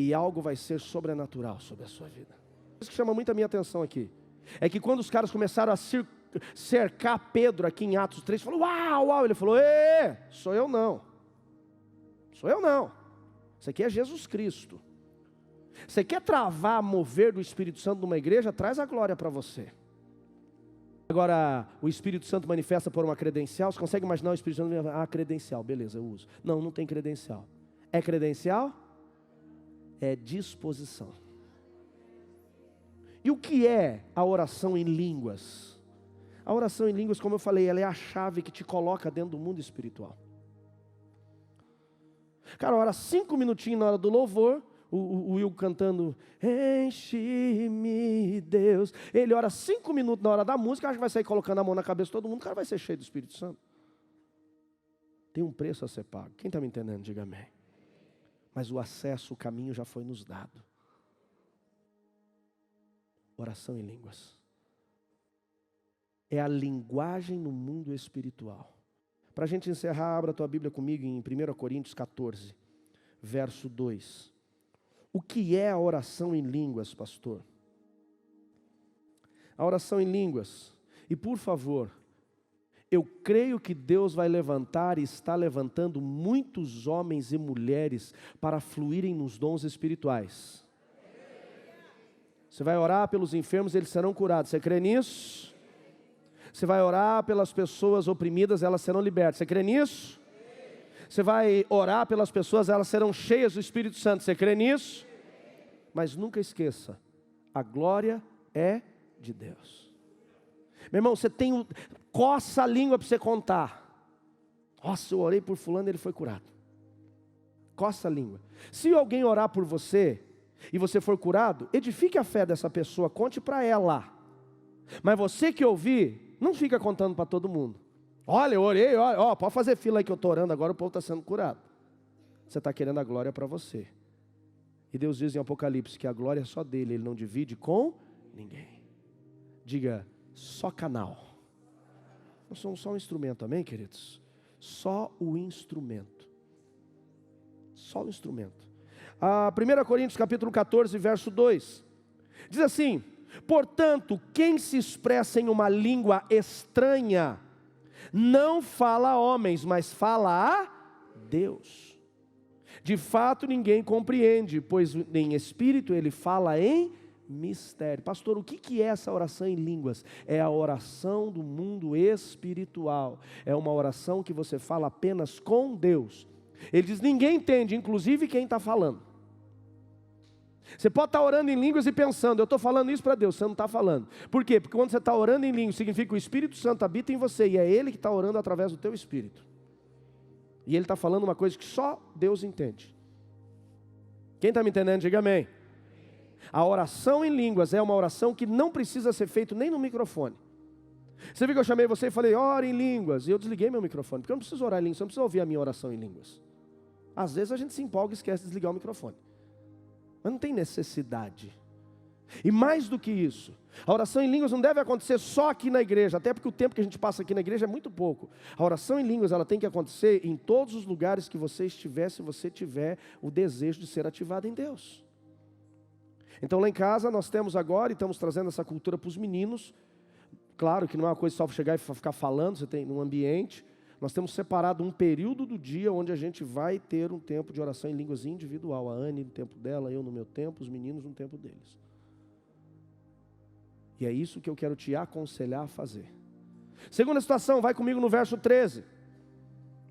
e algo vai ser sobrenatural sobre a sua vida. Isso que chama muito a minha atenção aqui. É que quando os caras começaram a cercar Pedro aqui em Atos 3, falou, uau, ele falou, sou eu não, isso aqui é Jesus Cristo. Você quer travar, mover do Espírito Santo numa igreja, traz a glória para você. Agora, o Espírito Santo manifesta por uma credencial, você consegue imaginar o Espírito Santo, credencial, beleza, eu uso. Não tem credencial. É credencial? É disposição. E o que é a oração em línguas? A oração em línguas, como eu falei, ela é a chave que te coloca dentro do mundo espiritual. Cara, ora 5 minutinhos na hora do louvor, O Will cantando, enche-me, Deus. Ele ora 5 minutos na hora da música, acha que vai sair colocando a mão na cabeça de todo mundo, o cara vai ser cheio do Espírito Santo. Tem um preço a ser pago. Quem está me entendendo, diga amém. Mas o acesso, o caminho já foi nos dado. Oração em línguas. É a linguagem no mundo espiritual. Para a gente encerrar, abra a tua Bíblia comigo em 1 Coríntios 14, verso 2. O que é a oração em línguas, pastor? A oração em línguas. E por favor, eu creio que Deus vai levantar e está levantando muitos homens e mulheres para fluírem nos dons espirituais. Você vai orar pelos enfermos, eles serão curados. Você crê nisso? Você vai orar pelas pessoas oprimidas, elas serão libertas. Você crê nisso? Você vai orar pelas pessoas, elas serão cheias do Espírito Santo. Você crê nisso? Mas nunca esqueça, a glória é de Deus. Meu irmão, você tem coça a língua para você contar. Nossa, eu orei por fulano e ele foi curado. Coça a língua. Se alguém orar por você e você for curado, edifique a fé dessa pessoa, conte para ela. Mas você que ouvir, não fica contando para todo mundo. Olha, eu orei, olha, pode fazer fila aí que eu estou orando agora, o povo está sendo curado. Você está querendo a glória para você. E Deus diz em Apocalipse que a glória é só dele, ele não divide com ninguém. Diga, só canal. Nós somos só um instrumento, amém, queridos? Só o instrumento. Só o instrumento. 1 Coríntios capítulo 14, verso 2. Diz assim, portanto, quem se expressa em uma língua estranha, não fala a homens, mas fala a Deus. De fato ninguém compreende, pois em espírito ele fala em mistério. Pastor, o que é essa oração em línguas? É a oração do mundo espiritual. É uma oração que você fala apenas com Deus. Ele diz, ninguém entende, inclusive quem está falando. Você pode estar orando em línguas e pensando, eu estou falando isso para Deus, você não está falando. Por quê? Porque quando você está orando em línguas, significa que o Espírito Santo habita em você, e é Ele que está orando através do teu espírito. E Ele está falando uma coisa que só Deus entende. Quem está me entendendo, diga amém. A oração em línguas é uma oração que não precisa ser feita nem no microfone. Você viu que eu chamei você e falei, ora em línguas, e eu desliguei meu microfone, porque eu não preciso orar em línguas, eu não preciso ouvir a minha oração em línguas. Às vezes a gente se empolga e esquece de desligar o microfone. Mas não tem necessidade. E mais do que isso, a oração em línguas não deve acontecer só aqui na igreja, até porque o tempo que a gente passa aqui na igreja é muito pouco. A oração em línguas, ela tem que acontecer em todos os lugares que você estiver, se você tiver o desejo de ser ativado em Deus. Então lá em casa nós temos agora, e estamos trazendo essa cultura para os meninos. Claro que não é uma coisa só chegar e ficar falando, você tem um ambiente. Nós temos separado um período do dia onde a gente vai ter um tempo de oração em línguas individual. A Anne no tempo dela, eu no meu tempo, os meninos no tempo deles. E é isso que eu quero te aconselhar a fazer. Segunda situação, vai comigo no verso 13.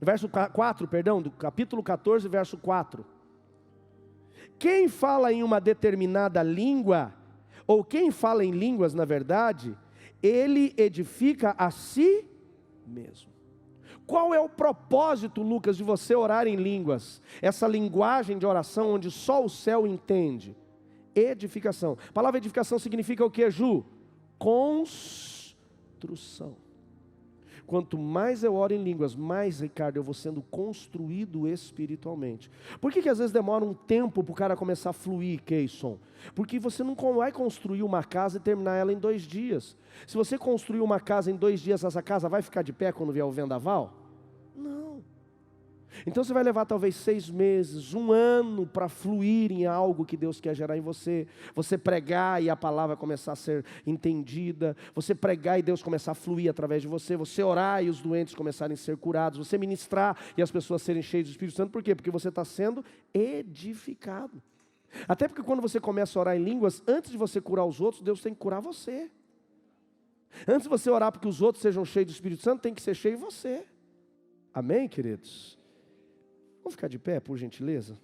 Verso 4, perdão, do capítulo 14, verso 4. Quem fala em uma determinada língua, ou quem fala em línguas, na verdade, ele edifica a si mesmo. Qual é o propósito, Lucas, de você orar em línguas? Essa linguagem de oração onde só o céu entende. Edificação. A palavra edificação significa o que, Ju? Construção. Quanto mais eu oro em línguas, mais, Ricardo, eu vou sendo construído espiritualmente. Por que às vezes demora um tempo para o cara começar a fluir, Keyson? Porque você não vai construir uma casa e terminar ela em 2 dias. Se você construir uma casa em 2 dias, essa casa vai ficar de pé quando vier o vendaval? Não. Então você vai levar talvez 6 meses, 1 ano para fluir em algo que Deus quer gerar em você. Você pregar e a palavra começar a ser entendida. Você pregar e Deus começar a fluir através de você. Você orar e os doentes começarem a ser curados. Você ministrar e as pessoas serem cheias do Espírito Santo. Por quê? Porque você está sendo edificado. Até porque quando você começa a orar em línguas, antes de você curar os outros, Deus tem que curar você. Antes de você orar para que os outros sejam cheios do Espírito Santo, tem que ser cheio você. Amém, queridos? Vamos ficar de pé, por gentileza?